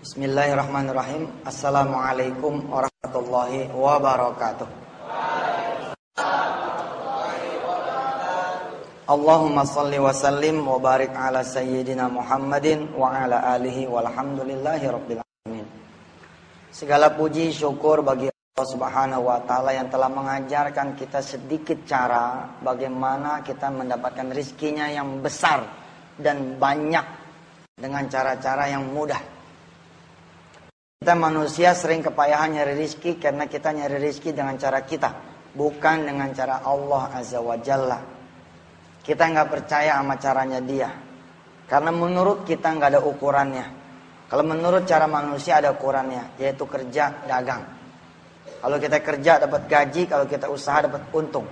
Bismillahirrahmanirrahim. Assalamualaikum warahmatullahi wabarakatuh. Allahumma salli wa sallim wa barik ala sayyidina Muhammadin wa ala alihi walhamdulillahi rabbil alamin. Segala puji syukur bagi Allah Subhanahu wa taala yang telah mengajarkan kita sedikit cara bagaimana kita mendapatkan rizkinya yang besar dan banyak dengan cara-cara yang mudah. Kita manusia sering kepayahan nyari rizki karena kita nyari rizki dengan cara kita, bukan dengan cara Allah Azza wa Jalla. Kita nggak percaya sama caranya dia, karena menurut kita nggak ada ukurannya. Kalau menurut cara manusia ada ukurannya, yaitu kerja, dagang. Kalau kita kerja dapat gaji, kalau kita usaha dapat untung.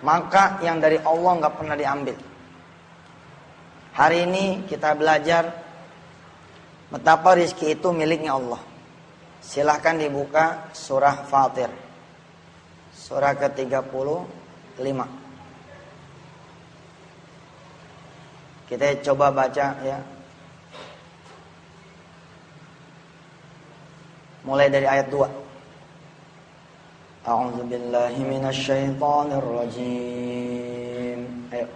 Maka yang dari Allah nggak pernah diambil. Hari ini kita belajar betapa rizki itu miliknya Allah. Silahkan dibuka surah Fatir, surah ke-35. Kita coba baca ya. Mulai dari ayat 2. A'udzubillahi minasyaitonirrajim. Ayo.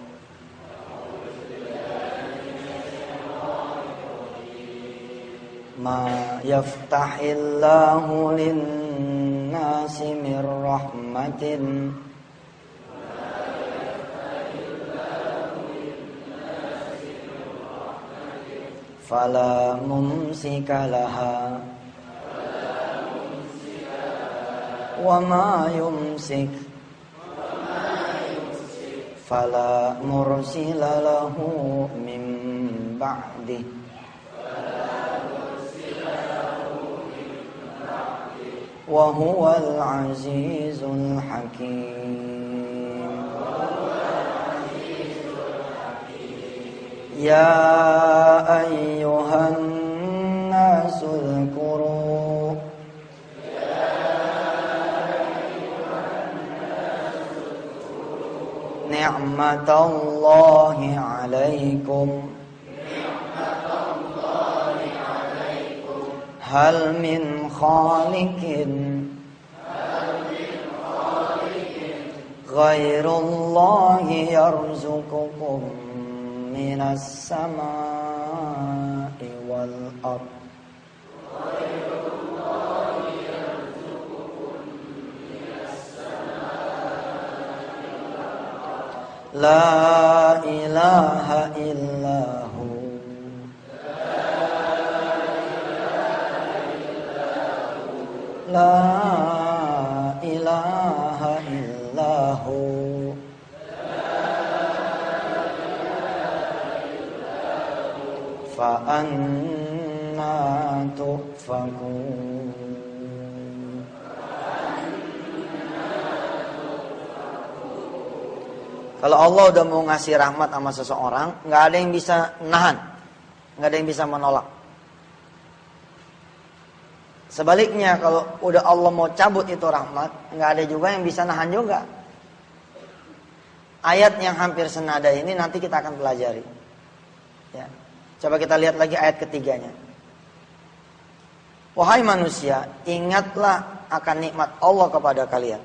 Ma yaftahillahu lin-nasi mir rahmatin fala mumsika laha wa ma yumsik fala mursila lahu min ba'dih wa huwal azizul hakim. Ya ayyuhan nasu dzkuru ni'matallahi 'alaikum hal min khaliqin ghairullahi yarzuqukum minas samai wal ard. La ilaha illahu La ilaha illahu fa anna tufakun. Kalau Allah udah mau ngasih rahmat sama seseorang, nggak ada yang bisa nahan, nggak ada yang bisa menolak. Sebaliknya kalau udah Allah mau cabut itu rahmat, nggak ada juga yang bisa nahan juga. Ayat yang hampir senada ini nanti kita akan pelajari. Ya. Coba kita lihat lagi ayat ketiganya. Wahai manusia, ingatlah akan nikmat Allah kepada kalian.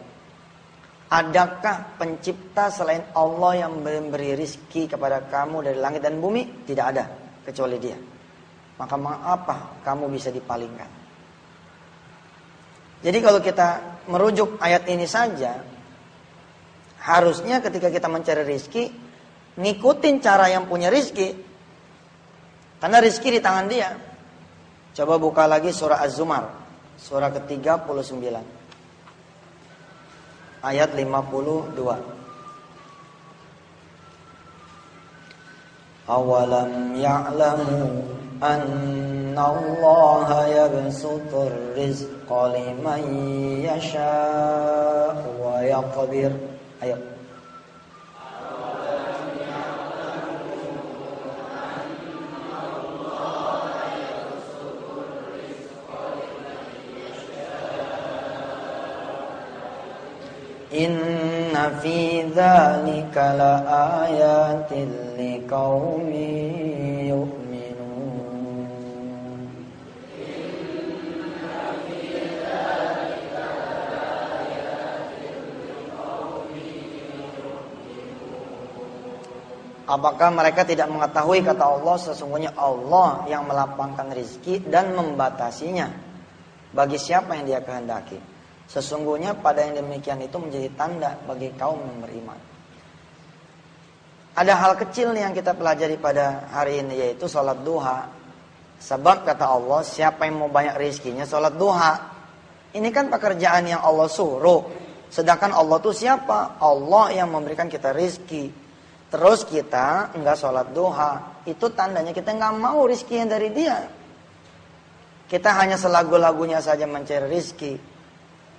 Adakah pencipta selain Allah yang memberi rizki kepada kamu dari langit dan bumi? Tidak ada, kecuali dia. Maka mengapa kamu bisa dipalingkan? Jadi kalau kita merujuk ayat ini saja, harusnya ketika kita mencari rizki, ngikutin cara yang punya rizki. Karena rizki di tangan dia. Coba buka lagi surah Az-Zumar, surah ke-39. Ayat 52. Awalam ya'lamu annallaha yabsutur rizqa liman yasha'u wa yaqdir. Ayo. Inna fi dzalika laayatin liqaumin yu'minun. Apakah mereka tidak mengetahui kata Allah, sesungguhnya Allah yang melapangkan rizki dan membatasinya bagi siapa yang dia kehendaki. Sesungguhnya pada yang demikian itu menjadi tanda bagi kaum yang beriman. Ada hal kecil yang kita pelajari pada hari ini, yaitu sholat duha. Sebab kata Allah, siapa yang mau banyak rizkinya sholat duha. Ini kan pekerjaan yang Allah suruh. Sedangkan Allah itu siapa? Allah yang memberikan kita rizki. Terus kita enggak sholat duha. Itu tandanya kita enggak mau rizki yang dari dia. Kita hanya selagu-lagunya saja mencari rizki.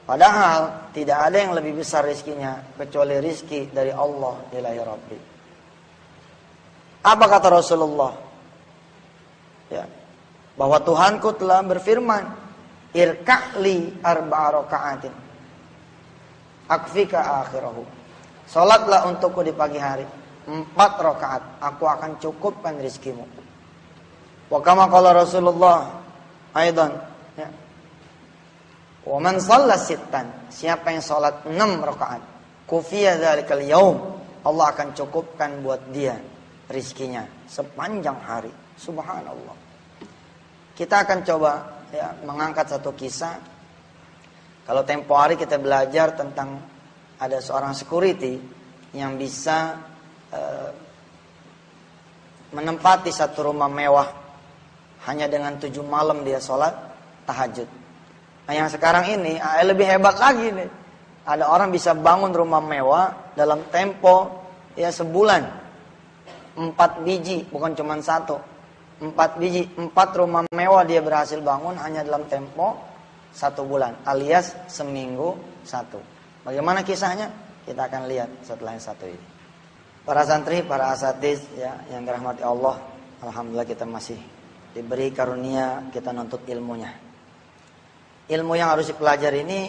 Padahal tidak ada yang lebih besar rizkinya kecuali rizki dari Allah ilahi Rabbi. Apa kata Rasulullah? Ya, bahwa Tuhanku telah berfirman, irka'li arba'a raka'atin akfika akhirahu. Salatlah untukku di pagi hari 4 rakaat, aku akan cukupkan rizkimu. Wa kama qala Rasulullah aidan, ya. Wa man shalla sittan, siapa yang salat 6 rakaat, kufiya dzalikal yaum, Allah akan cukupkan buat dia rizkinya sepanjang hari. Subhanallah. Kita akan coba ya mengangkat satu kisah. Kalau tempo hari kita belajar tentang ada seorang security yang bisa menempati satu rumah mewah hanya dengan 7 malam dia sholat tahajud. Nah yang sekarang ini lebih hebat lagi nih. Ada orang bisa bangun rumah mewah dalam tempo ya sebulan. 4 biji, bukan cuma 1. 4 biji, 4 rumah mewah dia berhasil bangun hanya dalam tempo 1 bulan, alias seminggu 1. Bagaimana kisahnya? Kita akan lihat setelah yang satu ini. Para santri, para asatiz ya, yang dirahmati Allah, alhamdulillah kita masih diberi karunia kita nuntut ilmunya. Ilmu yang harus dipelajari ini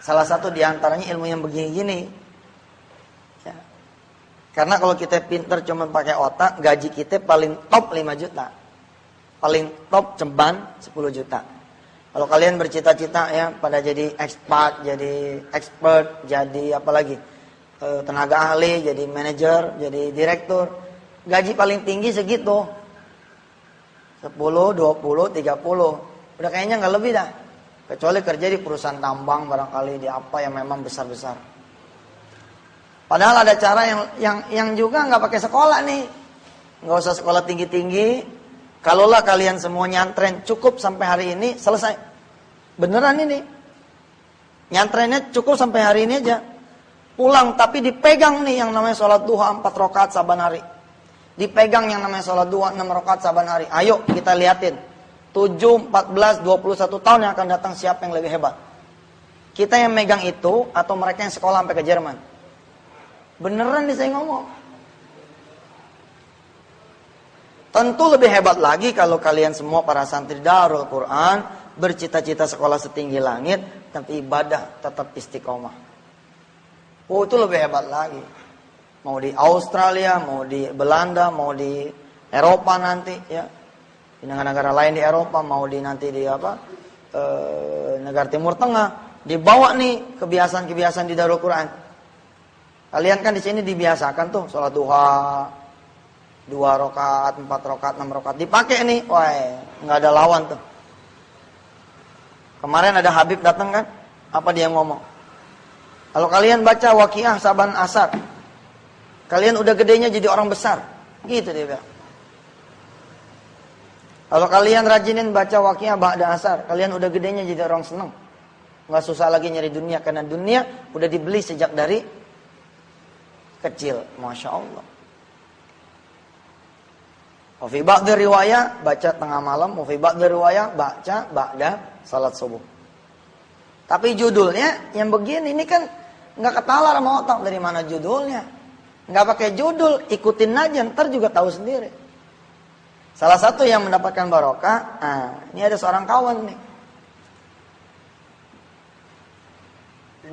salah satu diantaranya ilmu yang begini-gini. Ya. Karena kalau kita pinter cuma pakai otak, gaji kita paling top 5 juta. Paling top ceban 10 juta. Kalau kalian bercita-cita ya pada jadi expert, jadi apa lagi? Tenaga ahli, jadi manajer, jadi direktur. Gaji paling tinggi segitu. 10, 20, 30. Udah kayaknya nggak lebih dah. Kecuali kerja di perusahaan tambang barangkali di apa yang memang besar-besar. Padahal ada cara yang juga nggak pakai sekolah nih. Nggak usah sekolah tinggi-tinggi. Kalaulah kalian semua nyantren cukup sampai hari ini selesai. Beneran ini. Nyantrennya cukup sampai hari ini aja. Pulang tapi dipegang nih yang namanya sholat duha 4 rakaat saban hari. Dipegang yang namanya sholat duha 6 rakaat saban hari. Ayo kita liatin. 7, 14, 21 tahun yang akan datang siapa yang lebih hebat? Kita yang megang itu atau mereka yang sekolah sampai ke Jerman? Beneran nih saya ngomong. Tentu lebih hebat lagi kalau kalian semua para santri Darul Quran bercita-cita sekolah setinggi langit tapi ibadah tetap istiqomah. Oh itu lebih hebat lagi. Mau di Australia, mau di Belanda, mau di Eropa nanti ya. Di negara-negara lain di Eropa, mau di nanti di negara Timur Tengah, dibawa nih kebiasaan-kebiasaan di Darul Quran. Kalian kan di sini dibiasakan tuh sholat duha 2 rakaat, 4 rakaat, 6 rakaat dipakai nih, wah nggak ada lawan tuh. Kemarin ada Habib datang kan, apa dia ngomong? Kalau kalian baca Waqiah saban asar, kalian udah gedenya jadi orang besar, gitu dia bilang. Kalau kalian rajinin baca Waqiah ba'da asar, kalian udah gedenya jadi orang senang. Nggak susah lagi nyari dunia, karena dunia udah dibeli sejak dari kecil. Masya Allah. Wafi ba'da riwayah, baca tengah malam. Wafi ba'da riwayah, baca ba'da salat subuh. Tapi judulnya yang begini, ini kan nggak ketalar sama otak dari mana judulnya. Nggak pakai judul, ikutin aja, ntar juga tahu sendiri. Salah satu yang mendapatkan barokah, ini ada seorang kawan nih.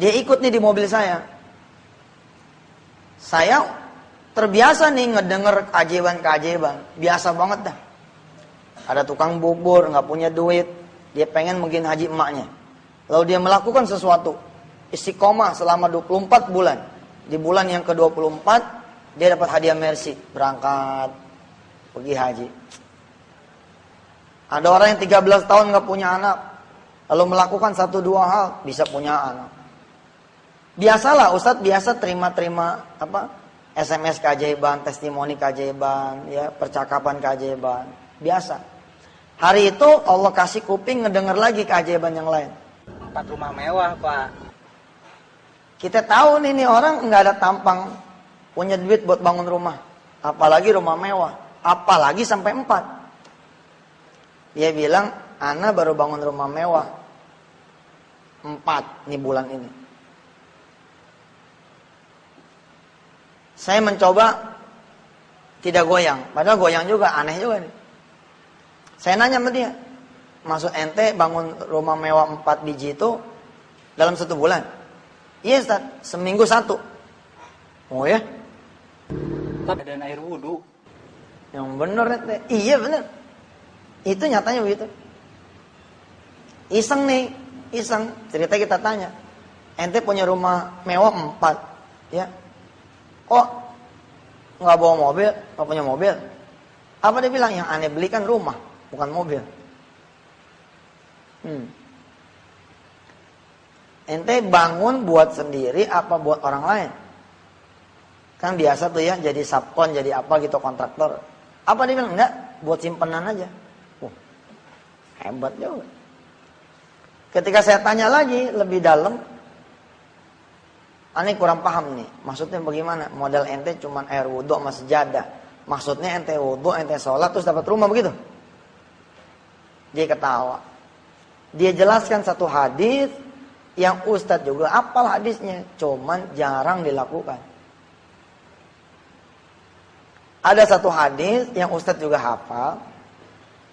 Dia ikut nih di mobil saya. Saya terbiasa nih ngedenger keajaiban-keajaiban. Biasa banget dah. Ada tukang bubur, gak punya duit. Dia pengen mungkin haji emaknya. Lalu dia melakukan sesuatu. Istiqomah selama 24 bulan. Di bulan yang ke-24, Dia dapat hadiah Mercy, berangkat pergi haji. Ada orang yang 13 tahun nggak punya anak, lalu melakukan 1-2 hal, bisa punya anak. Biasalah Ustadz, biasa terima-terima SMS keajaiban, testimoni keajaiban, ya, percakapan keajaiban. Biasa. Hari itu Allah kasih kuping ngedenger lagi keajaiban yang lain. 4 rumah mewah, Pak. Kita tahu nih orang nggak ada tampang punya duit buat bangun rumah, apalagi rumah mewah, apalagi sampai 4. Dia bilang, ana baru bangun rumah mewah 4 nih bulan ini. Saya mencoba tidak goyang, padahal goyang juga, aneh juga nih. Saya nanya sama dia, maksud ente bangun rumah mewah 4 biji itu dalam 1 bulan? Iya Ustaz, seminggu 1. Oh ya? Tapi dan air wudhu. Yang bener ente. Iya bener. Itu nyatanya begitu. Iseng nih, iseng. Cerita kita tanya, ente punya rumah mewah 4, ya? Kok nggak bawa mobil, nggak punya mobil? Apa dia bilang? Yang aneh beli kan rumah, bukan mobil. Ente bangun buat sendiri apa buat orang lain? Kan biasa tuh ya, jadi subkon, jadi apa gitu, kontraktor. Apa dia bilang? Enggak, buat simpenan aja. Hebat juga. Ketika saya tanya lagi lebih dalam, aneh kurang paham nih. Maksudnya bagaimana? Modal ente cuman air wudhu sama sejadah. Maksudnya ente wudhu, ente sholat terus dapat rumah begitu? Dia ketawa. Dia jelaskan satu hadis yang Ustadz juga apal hadisnya, cuman jarang dilakukan. Ada satu hadis yang Ustadz juga hafal,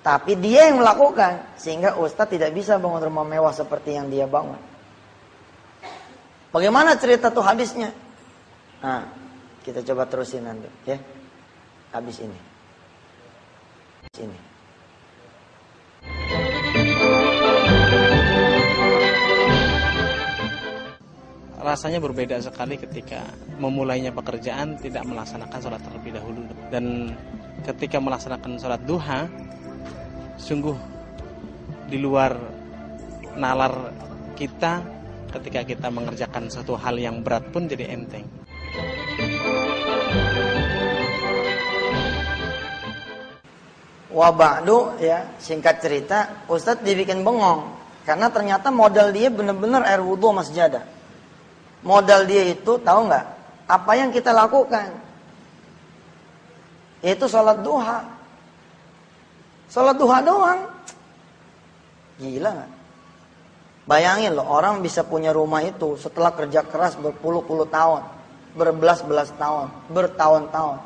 tapi dia yang melakukan, sehingga Ustadz tidak bisa bangun rumah mewah seperti yang dia bangun. Bagaimana cerita tuh hadisnya? Nah, kita coba terusin nanti, ya. Habis ini. Rasanya berbeda sekali ketika memulainya pekerjaan tidak melaksanakan sholat terlebih dahulu. Dan ketika melaksanakan sholat duha, sungguh di luar nalar kita, ketika kita mengerjakan satu hal yang berat pun jadi enteng. Wa ba'du, ya, singkat cerita, Ustadz dibikin bengong karena ternyata modal dia benar-benar air wudhu sama sejadah. Modal dia itu tahu nggak? Apa yang kita lakukan? Yaitu sholat duha. Sholat duha doang. Gila gak? Bayangin loh, orang bisa punya rumah itu setelah kerja keras berpuluh-puluh tahun, berbelas-belas tahun, bertahun-tahun.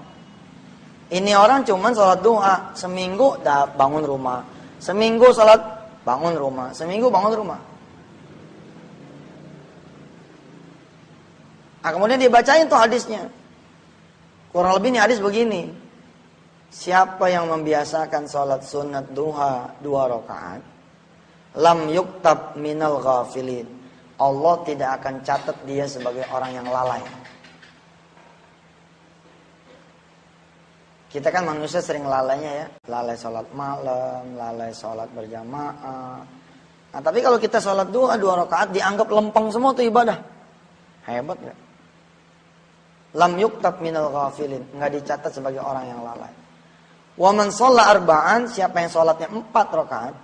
Ini orang cuman sholat duha, seminggu dah bangun rumah, seminggu sholat bangun rumah, seminggu bangun rumah. Nah, kemudian dibacain tuh hadisnya. Kurang lebih nih hadis begini. Siapa yang membiasakan sholat sunat duha 2 rakaat, lam yuktab minal ghafilin. Allah tidak akan catat dia sebagai orang yang lalai. Kita kan manusia sering lalainya ya. Lalai sholat malam, lalai sholat berjamaah. Nah, tapi kalau kita sholat duha 2 rakaat dianggap lempeng semua tuh ibadah. Hebat gak? Lam yuktab minal ghafilin. Nggak dicatat sebagai orang yang lalai. Wa man shalla arba'an, siapa yang sholatnya 4 rakaat,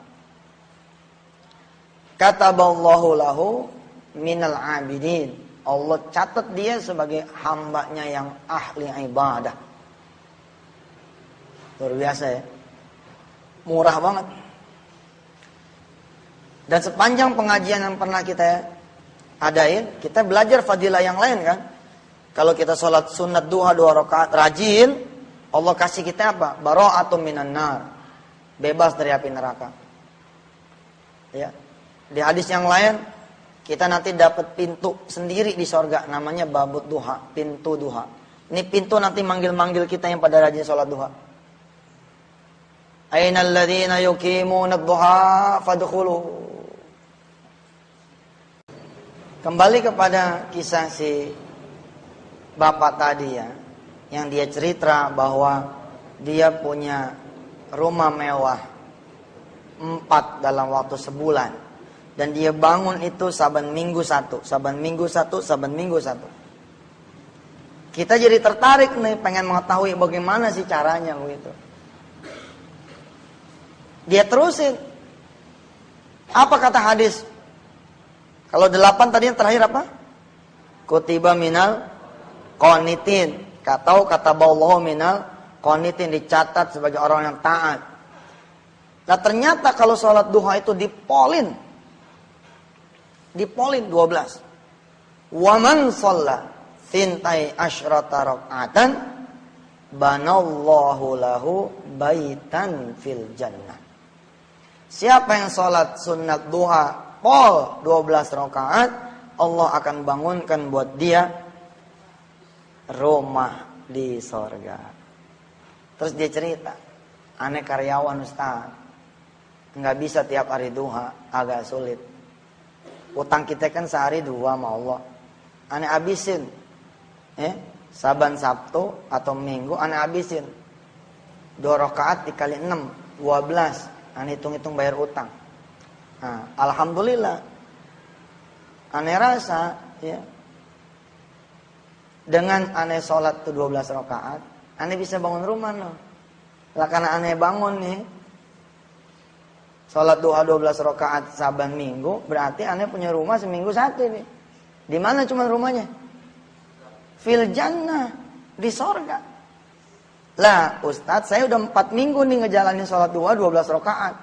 kataballahu lahu minal abidin. Allah catat dia sebagai hambanya yang ahli ibadah. Luar biasa ya. Murah banget. Dan sepanjang pengajian yang pernah kita adain, kita belajar fadilah yang lain kan. Kalau kita sholat sunat duha 2 rakaat rajin, Allah kasih kita apa? Bara'atun minan nar. Bebas dari api neraka. Ya. Di hadis yang lain, kita nanti dapat pintu sendiri di sorga, namanya babut duha, pintu duha. Ini pintu nanti manggil-manggil kita yang pada rajin sholat duha. Ainal ladzina yuqimuna ad-duha fadkhulu. Kembali kepada kisah si bapak tadi ya. yang dia cerita bahwa dia punya rumah mewah 4 dalam waktu sebulan, dan dia bangun itu saban minggu satu. Kita jadi tertarik nih, pengen mengetahui bagaimana sih caranya begitu. Dia terusin. Apa kata hadis? Kalau 8 tadi yang terakhir apa? Kutiba minal qanitin. Kata ballahu minal qanitin, dicatat sebagai orang yang taat. Nah ternyata kalau sholat duha itu dipolin 12. Waman sholla thintai asyrata rak'atan banallahu lahu baitan fil jannah. Siapa yang sholat sunat duha pol 12 rakaat, Allah akan bangunkan buat dia rumah di sorga. Terus dia cerita, aneh karyawan Ustaz, nggak bisa tiap hari duha, agak sulit. Utang kita kan sehari 2 sama Allah, aneh habisin. Saban Sabtu atau Minggu aneh habisin 2 rakaat dikali 6, 12. Aneh hitung-hitung bayar utang. Nah, alhamdulillah. Aneh rasa ya, dengan aneh sholat tuh 12 rakaat, aneh bisa bangun rumah loh. Lah karena aneh bangun nih, sholat duha 12 rakaat saban minggu, berarti aneh punya rumah seminggu 1 nih. Di mana cuma rumahnya? Fil jannah, di sorga. Lah Ustadz, saya udah 4 minggu nih ngejalanin sholat duha 12 rakaat.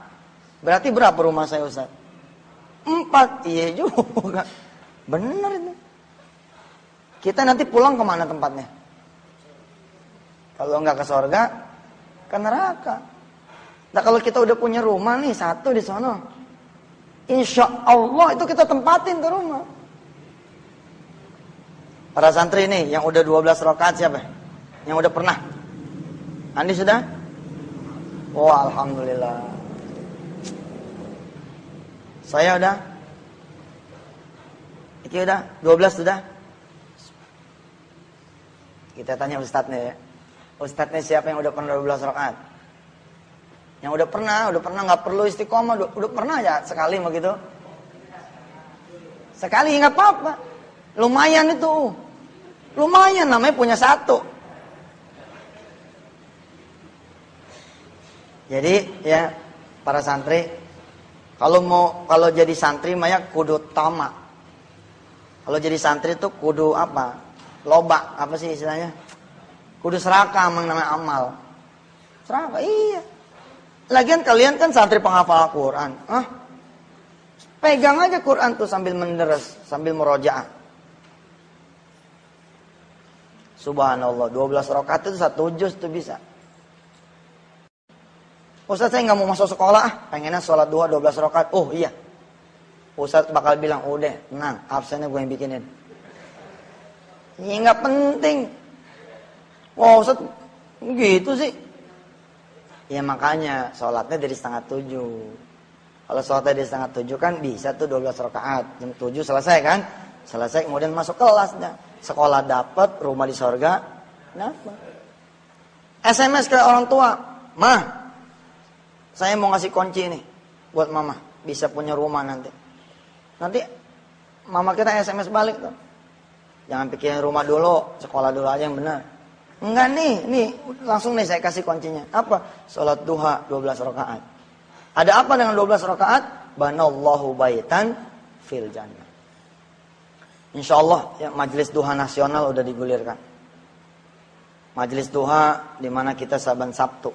Berarti berapa rumah saya Ustadz? 4, iya juga. Bener itu. Kita nanti pulang kemana tempatnya? Kalau nggak ke sorga, ke neraka. Nah kalau kita udah punya rumah nih 1 di sono, insya Allah itu kita tempatin ke rumah. Para santri nih yang udah 12 rakaat siapa? Yang udah pernah? Andi sudah? Oh alhamdulillah. Saya udah? Iki udah? 12 sudah? Kita tanya ustadznya ya. Ustadznya siapa yang udah pernah 12 rakaat? Yang udah pernah nggak perlu istiqomah, udah pernah ya sekali begitu. Sekali nggak apa-apa. Lumayan itu. Lumayan namanya punya 1. Jadi ya para santri, kalau jadi santri maya kudu tamak. Kalau jadi santri itu kudu apa? Loba, apa sih istilahnya? Kudu serakah namanya amal. Serakah, iya. Lagian kalian kan santri penghafal Quran. Pegang aja Quran tuh sambil menderes, sambil murojaah. Subhanallah, 12 rakaat itu 1 juz tuh bisa. Ustaz saya nggak mau masuk sekolah, pengennya sholat duha 12 rakaat. Oh iya. Ustaz bakal bilang, udah, tenang, absennya gue yang bikinin. Ini nggak penting. Wah Ustaz, gitu sih. Ya makanya sholatnya dari 6:30. Kalau sholatnya dari 6:30 kan bisa tuh 12 rakaat. Jam 7 selesai kan? Selesai kemudian masuk kelas. Sekolah dapat, rumah di sorga dapat. SMS ke orang tua, Mah, saya mau ngasih kunci nih buat mama, bisa punya rumah nanti. Nanti mama kita SMS balik tuh. Jangan pikirin rumah dulu, sekolah dulu aja yang benar. Enggak nih langsung nih saya kasih kuncinya. Apa? Salat duha 12 rakaat. Ada apa dengan 12 rakaat? Banallahu baitan fil jannah. Insyaallah ya, majelis duha nasional udah digulirkan. Majelis duha di mana kita saban Sabtu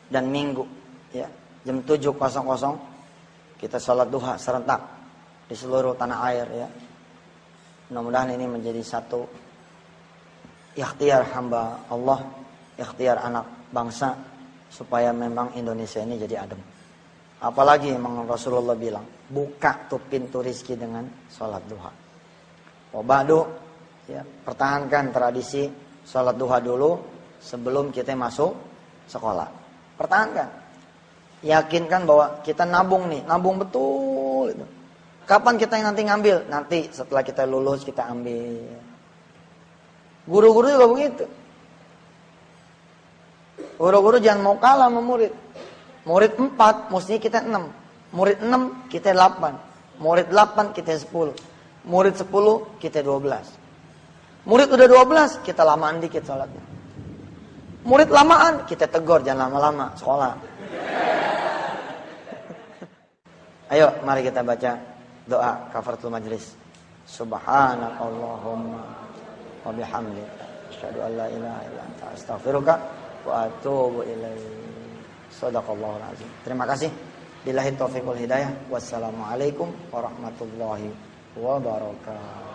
dan Minggu ya, jam 7.00 kita salat duha serentak di seluruh tanah air ya. Mudah-mudahan ini menjadi satu ikhtiar hamba Allah, ikhtiar anak bangsa supaya memang Indonesia ini jadi adem. Apalagi memang Rasulullah bilang, buka tuh pintu rizki dengan salat duha. Wabadu ya, pertahankan tradisi salat duha dulu sebelum kita masuk sekolah. Pertahankan. Yakinkan bahwa kita nabung nih, nabung betul itu. Kapan kita yang nanti ngambil? Nanti setelah kita lulus kita ambil. Guru-guru juga begitu. Guru-guru jangan mau kalah sama murid. Murid 4, mestinya kita 6. Murid 6, kita 8. Murid 8, kita 10. Murid 10, kita 12. Murid udah 12, kita lamaan dikit sholatnya. Murid lamaan, kita tegur, jangan lama-lama sekolah. Ayo, mari kita baca doa kafaratul majlis. Subhanakallahumma wa bihamdika asyhadu an la ilaha illa anta astaghfiruka wa atubu ilaik. Shadaqallahul azim. Terima kasih. Billahi taufiq wal hidayah. Wassalamualaikum warahmatullahi wabarakatuh.